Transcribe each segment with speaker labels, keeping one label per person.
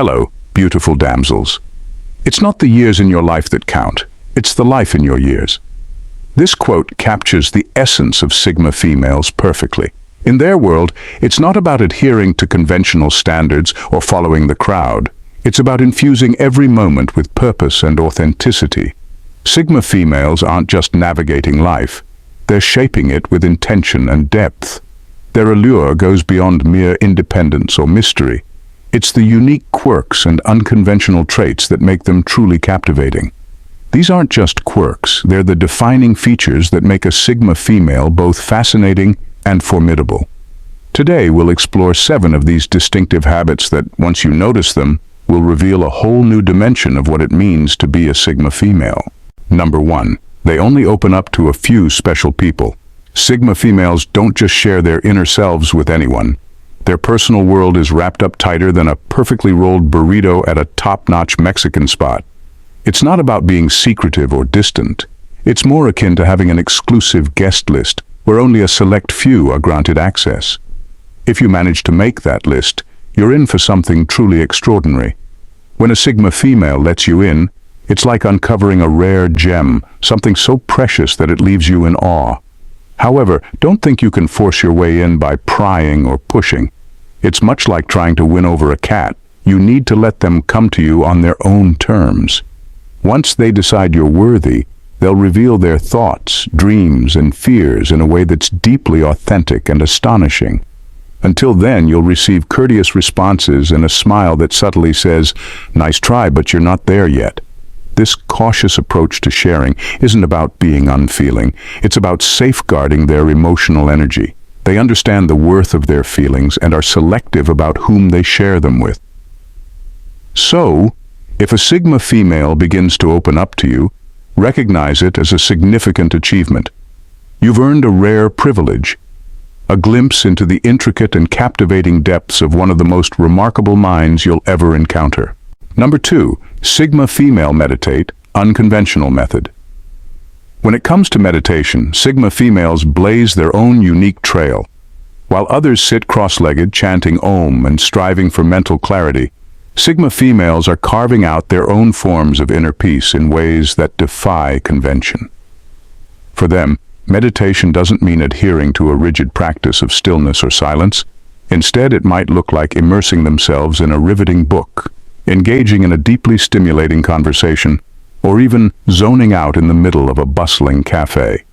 Speaker 1: Hello, beautiful damsels. It's not the years in your life that count, it's the life in your years. This quote captures the essence of Sigma females perfectly. In their world, it's not about adhering to conventional standards or following the crowd. It's about infusing every moment with purpose and authenticity. Sigma females aren't just navigating life, they're shaping it with intention and depth. Their allure goes beyond mere independence or mystery. It's the unique quirks and unconventional traits that make them truly captivating. These aren't just quirks, they're the defining features that make a Sigma female both fascinating and formidable. Today we'll explore 7 of these distinctive habits that, once you notice them, will reveal a whole new dimension of what it means to be a Sigma female. Number 1. They only open up to a few special people. Sigma females don't just share their inner selves with anyone. Their personal world is wrapped up tighter than a perfectly rolled burrito at a top-notch Mexican spot. It's not about being secretive or distant. It's more akin to having an exclusive guest list where only a select few are granted access. If you manage to make that list, you're in for something truly extraordinary. When a Sigma female lets you in, it's like uncovering a rare gem, something so precious that it leaves you in awe. However, don't think you can force your way in by prying or pushing. It's much like trying to win over a cat. You need to let them come to you on their own terms. Once they decide you're worthy, they'll reveal their thoughts, dreams, and fears in a way that's deeply authentic and astonishing. Until then, you'll receive courteous responses and a smile that subtly says, "Nice try, but you're not there yet." This cautious approach to sharing isn't about being unfeeling. It's about safeguarding their emotional energy. They understand the worth of their feelings and are selective about whom they share them with. So, if a Sigma female begins to open up to you, recognize it as a significant achievement. You've earned a rare privilege, a glimpse into the intricate and captivating depths of one of the most remarkable minds you'll ever encounter. Number 2, Sigma female meditate, unconventional method. When it comes to meditation, Sigma females blaze their own unique trail. While others sit cross-legged, chanting Om and striving for mental clarity, Sigma females are carving out their own forms of inner peace in ways that defy convention. For them, meditation doesn't mean adhering to a rigid practice of stillness or silence. Instead, it might look like immersing themselves in a riveting book, engaging in a deeply stimulating conversation, or even zoning out in the middle of a bustling cafe.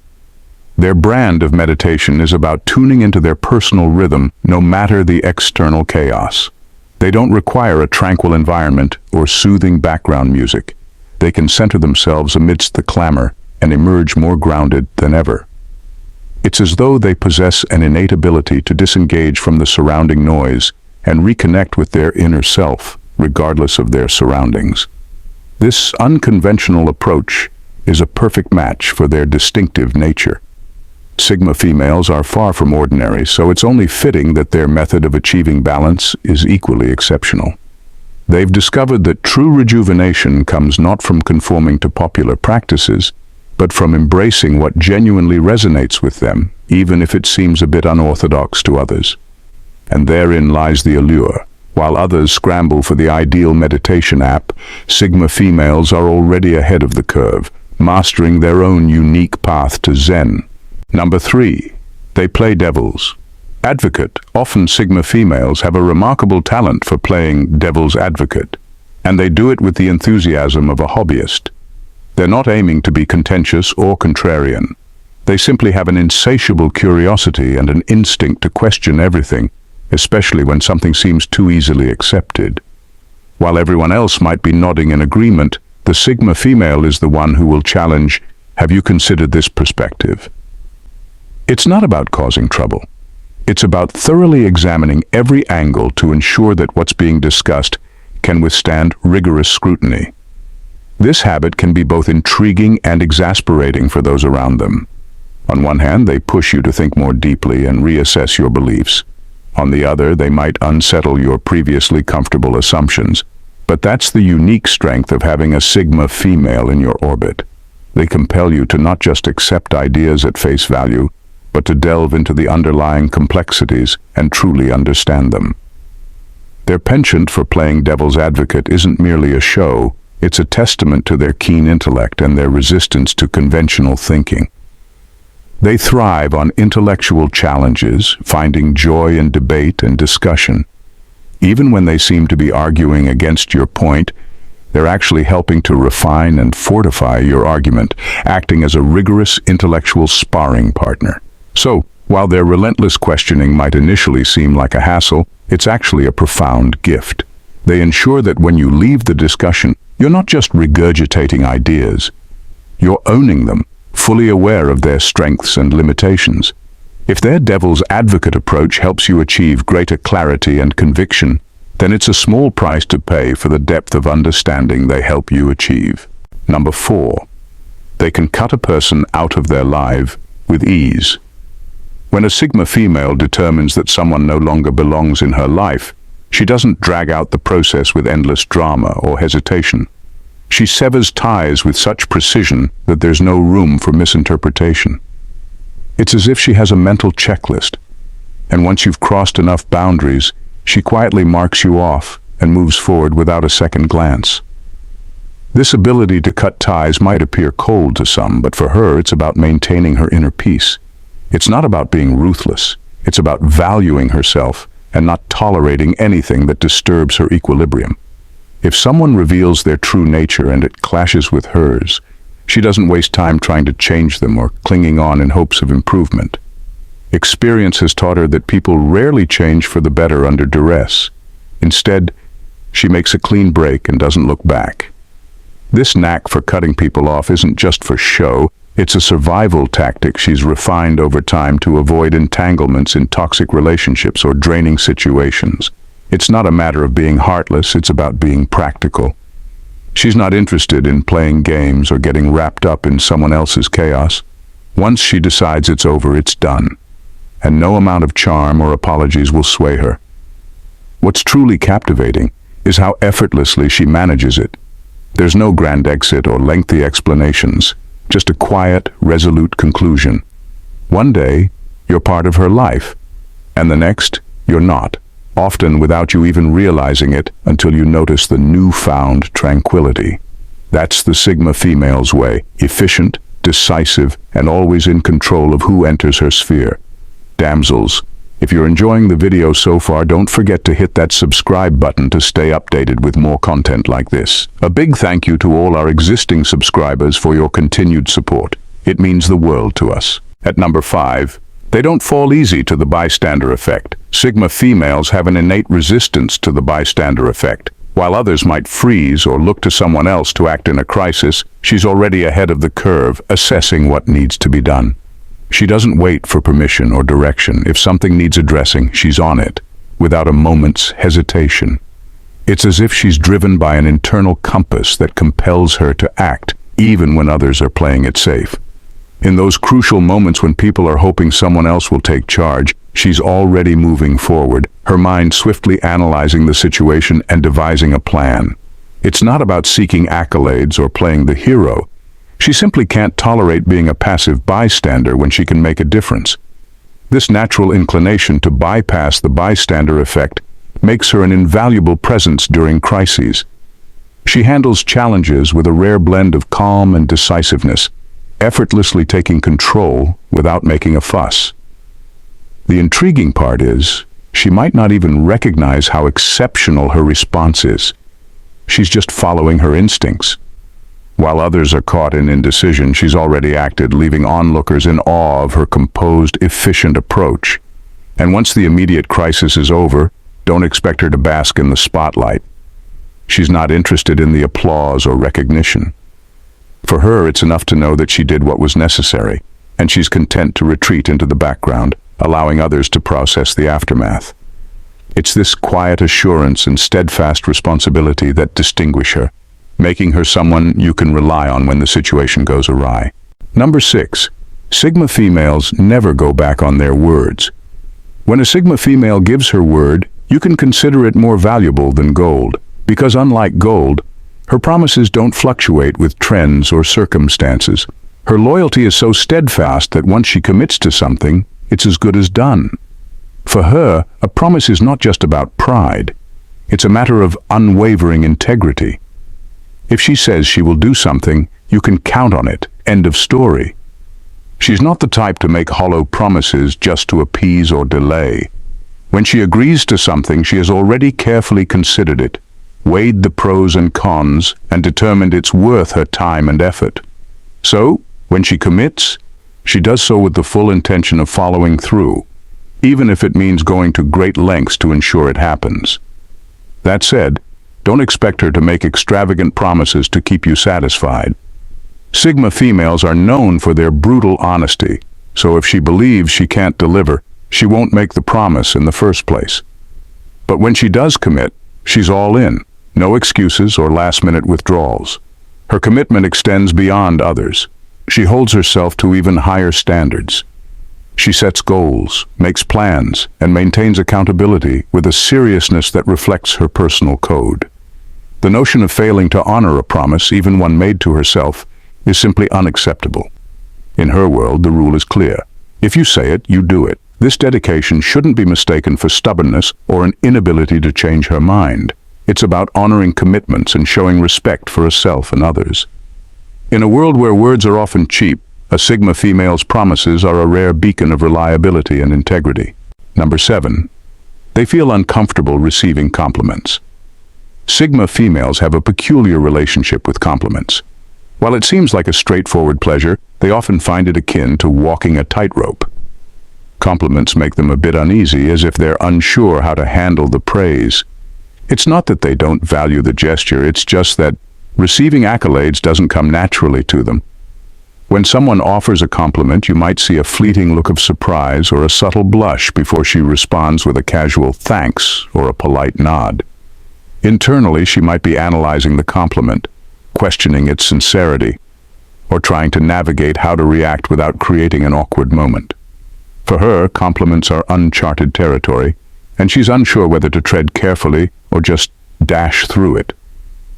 Speaker 1: Their brand of meditation is about tuning into their personal rhythm no matter the external chaos. They don't require a tranquil environment or soothing background music. They can center themselves amidst the clamor and emerge more grounded than ever. It's as though they possess an innate ability to disengage from the surrounding noise and reconnect with their inner self, regardless of their surroundings. This unconventional approach is a perfect match for their distinctive nature. Sigma females are far from ordinary, so it's only fitting that their method of achieving balance is equally exceptional. They've discovered that true rejuvenation comes not from conforming to popular practices, but from embracing what genuinely resonates with them, even if it seems a bit unorthodox to others. And therein lies the allure. While others scramble for the ideal meditation app, Sigma females are already ahead of the curve, mastering their own unique path to Zen. Number 3, they play devil's advocate. Often Sigma females have a remarkable talent for playing devil's advocate, and they do it with the enthusiasm of a hobbyist. They're not aiming to be contentious or contrarian. They simply have an insatiable curiosity and an instinct to question everything, especially when something seems too easily accepted. While everyone else might be nodding in agreement, the Sigma female is the one who will challenge, "Have you considered this perspective?" It's not about causing trouble. It's about thoroughly examining every angle to ensure that what's being discussed can withstand rigorous scrutiny. This habit can be both intriguing and exasperating for those around them. On one hand, they push you to think more deeply and reassess your beliefs. On the other, they might unsettle your previously comfortable assumptions. But that's the unique strength of having a Sigma female in your orbit. They compel you to not just accept ideas at face value, but to delve into the underlying complexities and truly understand them. Their penchant for playing devil's advocate isn't merely a show, it's a testament to their keen intellect and their resistance to conventional thinking. They thrive on intellectual challenges, finding joy in debate and discussion. Even when they seem to be arguing against your point, they're actually helping to refine and fortify your argument, acting as a rigorous intellectual sparring partner. So, while their relentless questioning might initially seem like a hassle, it's actually a profound gift. They ensure that when you leave the discussion, you're not just regurgitating ideas. You're owning them, fully aware of their strengths and limitations. If their devil's advocate approach helps you achieve greater clarity and conviction, then it's a small price to pay for the depth of understanding they help you achieve. Number 4. They can cut a person out of their life with ease. When a Sigma female determines that someone no longer belongs in her life, she doesn't drag out the process with endless drama or hesitation. She severs ties with such precision that there's no room for misinterpretation. It's as if she has a mental checklist, and once you've crossed enough boundaries, she quietly marks you off and moves forward without a second glance. This ability to cut ties might appear cold to some, but for her it's about maintaining her inner peace. It's not about being ruthless, it's about valuing herself and not tolerating anything that disturbs her equilibrium. If someone reveals their true nature and it clashes with hers, she doesn't waste time trying to change them or clinging on in hopes of improvement. Experience has taught her that people rarely change for the better under duress. Instead, she makes a clean break and doesn't look back. This knack for cutting people off isn't just for show, it's a survival tactic she's refined over time to avoid entanglements in toxic relationships or draining situations. It's not a matter of being heartless, it's about being practical. She's not interested in playing games or getting wrapped up in someone else's chaos. Once she decides it's over, it's done. And no amount of charm or apologies will sway her. What's truly captivating is how effortlessly she manages it. There's no grand exit or lengthy explanations, just a quiet, resolute conclusion. One day, you're part of her life, and the next, you're not, often without you even realizing it until you notice the newfound tranquility. That's the Sigma female's way, efficient, decisive, and always in control of who enters her sphere. Damsels, if you're enjoying the video so far, don't forget to hit that subscribe button to stay updated with more content like this. A big thank you to all our existing subscribers for your continued support. It means the world to us. At number 5, they don't fall easy to the bystander effect. Sigma females have an innate resistance to the bystander effect. While others might freeze or look to someone else to act in a crisis, she's already ahead of the curve, assessing what needs to be done. She doesn't wait for permission or direction. If something needs addressing, she's on it, without a moment's hesitation. It's as if she's driven by an internal compass that compels her to act, even when others are playing it safe. In those crucial moments when people are hoping someone else will take charge, she's already moving forward, her mind swiftly analyzing the situation and devising a plan. It's not about seeking accolades or playing the hero. She simply can't tolerate being a passive bystander when she can make a difference. This natural inclination to bypass the bystander effect makes her an invaluable presence during crises. She handles challenges with a rare blend of calm and decisiveness, effortlessly taking control without making a fuss. The intriguing part is, she might not even recognize how exceptional her response is. She's just following her instincts. While others are caught in indecision, she's already acted, leaving onlookers in awe of her composed, efficient approach. And once the immediate crisis is over, don't expect her to bask in the spotlight. She's not interested in the applause or recognition. For her, it's enough to know that she did what was necessary, and she's content to retreat into the background, allowing others to process the aftermath. It's this quiet assurance and steadfast responsibility that distinguish her, making her someone you can rely on when the situation goes awry. Number 6. Sigma females never go back on their words. When a Sigma female gives her word, you can consider it more valuable than gold, because unlike gold, her promises don't fluctuate with trends or circumstances. Her loyalty is so steadfast that once she commits to something, it's as good as done. For her, a promise is not just about pride. It's a matter of unwavering integrity. If she says she will do something, you can count on it. End of story. She's not the type to make hollow promises just to appease or delay. When she agrees to something, she has already carefully considered it, weighed the pros and cons, and determined it's worth her time and effort. So, when she commits, she does so with the full intention of following through, even if it means going to great lengths to ensure it happens. That said, don't expect her to make extravagant promises to keep you satisfied. Sigma females are known for their brutal honesty, so if she believes she can't deliver, she won't make the promise in the first place. But when she does commit, she's all in, no excuses or last-minute withdrawals. Her commitment extends beyond others. She holds herself to even higher standards. She sets goals, makes plans, and maintains accountability with a seriousness that reflects her personal code. The notion of failing to honor a promise, even one made to herself, is simply unacceptable. In her world, the rule is clear. If you say it, you do it. This dedication shouldn't be mistaken for stubbornness or an inability to change her mind. It's about honoring commitments and showing respect for herself and others. In a world where words are often cheap, a Sigma female's promises are a rare beacon of reliability and integrity. Number 7. They feel uncomfortable receiving compliments. Sigma females have a peculiar relationship with compliments. While it seems like a straightforward pleasure, they often find it akin to walking a tightrope. Compliments make them a bit uneasy, as if they're unsure how to handle the praise. It's not that they don't value the gesture, it's just that receiving accolades doesn't come naturally to them. When someone offers a compliment, you might see a fleeting look of surprise or a subtle blush before she responds with a casual thanks or a polite nod. Internally, she might be analyzing the compliment, questioning its sincerity, or trying to navigate how to react without creating an awkward moment. For her, compliments are uncharted territory, and she's unsure whether to tread carefully or just dash through it.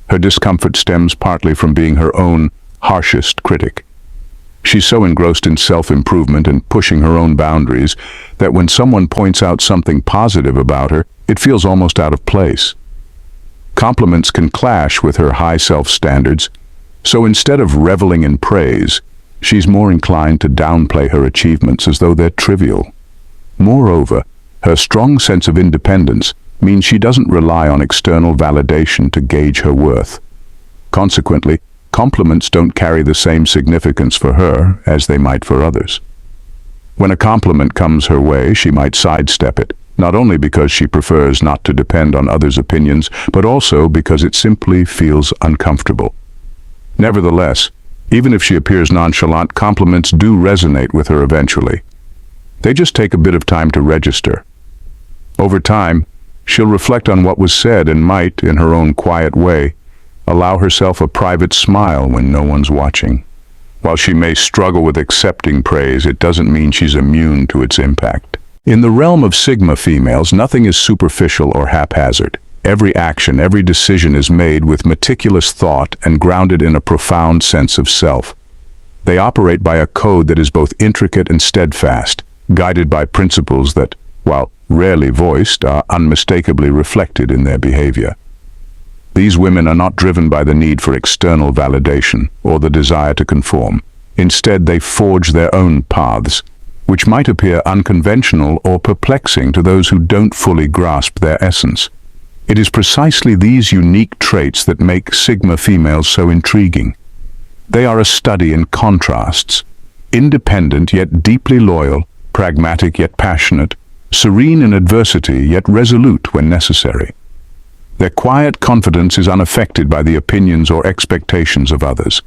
Speaker 1: Her discomfort stems partly from being her own harshest critic. She's so engrossed in self-improvement and pushing her own boundaries that when someone points out something positive about her, it feels almost out of place. Compliments can clash with her high self-standards, so instead of reveling in praise, she's more inclined to downplay her achievements as though they're trivial. Moreover, her strong sense of independence means she doesn't rely on external validation to gauge her worth. Consequently, compliments don't carry the same significance for her as they might for others. When a compliment comes her way, she might sidestep it, not only because she prefers not to depend on others' opinions, but also because it simply feels uncomfortable. Nevertheless, even if she appears nonchalant, compliments do resonate with her eventually. They just take a bit of time to register. Over time, she'll reflect on what was said and might, in her own quiet way, allow herself a private smile when no one's watching. While she may struggle with accepting praise, it doesn't mean she's immune to its impact. In the realm of Sigma females, nothing is superficial or haphazard. Every action, every decision is made with meticulous thought and grounded in a profound sense of self. They operate by a code that is both intricate and steadfast, guided by principles that, while rarely voiced, are unmistakably reflected in their behavior. These women are not driven by the need for external validation or the desire to conform. Instead, they forge their own paths, which might appear unconventional or perplexing to those who don't fully grasp their essence. It is precisely these unique traits that make Sigma females so intriguing. They are a study in contrasts, independent yet deeply loyal, pragmatic yet passionate, serene in adversity yet resolute when necessary. Their quiet confidence is unaffected by the opinions or expectations of others.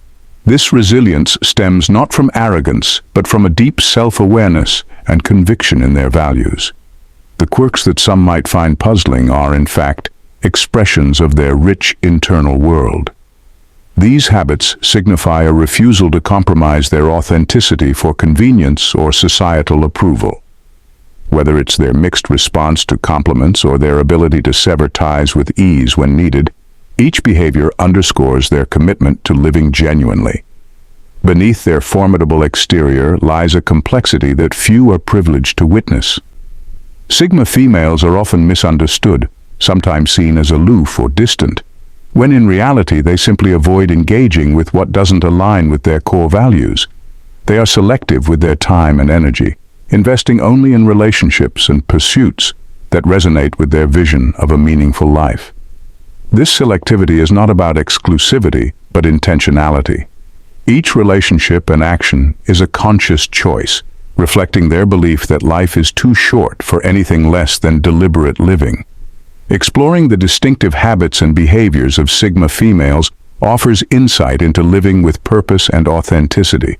Speaker 1: This resilience stems not from arrogance, but from a deep self-awareness and conviction in their values. The quirks that some might find puzzling are, in fact, expressions of their rich internal world. These habits signify a refusal to compromise their authenticity for convenience or societal approval. Whether it's their mixed response to compliments or their ability to sever ties with ease when needed, each behavior underscores their commitment to living genuinely. Beneath their formidable exterior lies a complexity that few are privileged to witness. Sigma females are often misunderstood, sometimes seen as aloof or distant, when in reality they simply avoid engaging with what doesn't align with their core values. They are selective with their time and energy, investing only in relationships and pursuits that resonate with their vision of a meaningful life. This selectivity is not about exclusivity, but intentionality. Each relationship and action is a conscious choice, reflecting their belief that life is too short for anything less than deliberate living. Exploring the distinctive habits and behaviors of Sigma females offers insight into living with purpose and authenticity.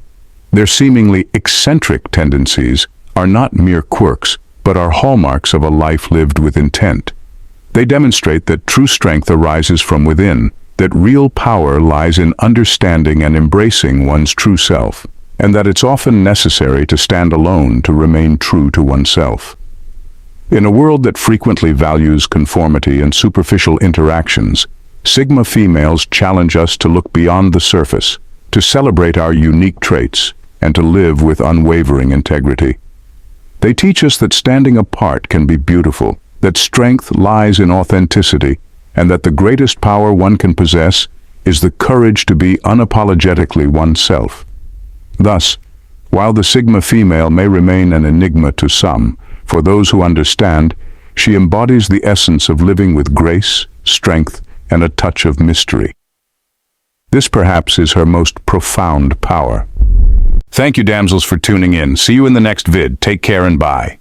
Speaker 1: Their seemingly eccentric tendencies are not mere quirks, but are hallmarks of a life lived with intent. They demonstrate that true strength arises from within, that real power lies in understanding and embracing one's true self, and that it's often necessary to stand alone to remain true to oneself. In a world that frequently values conformity and superficial interactions, Sigma females challenge us to look beyond the surface, to celebrate our unique traits, and to live with unwavering integrity. They teach us that standing apart can be beautiful, that strength lies in authenticity, and that the greatest power one can possess is the courage to be unapologetically oneself. Thus, while the Sigma female may remain an enigma to some, for those who understand, she embodies the essence of living with grace, strength, and a touch of mystery. This perhaps is her most profound power. Thank you, damsels, for tuning in. See you in the next vid. Take care and bye.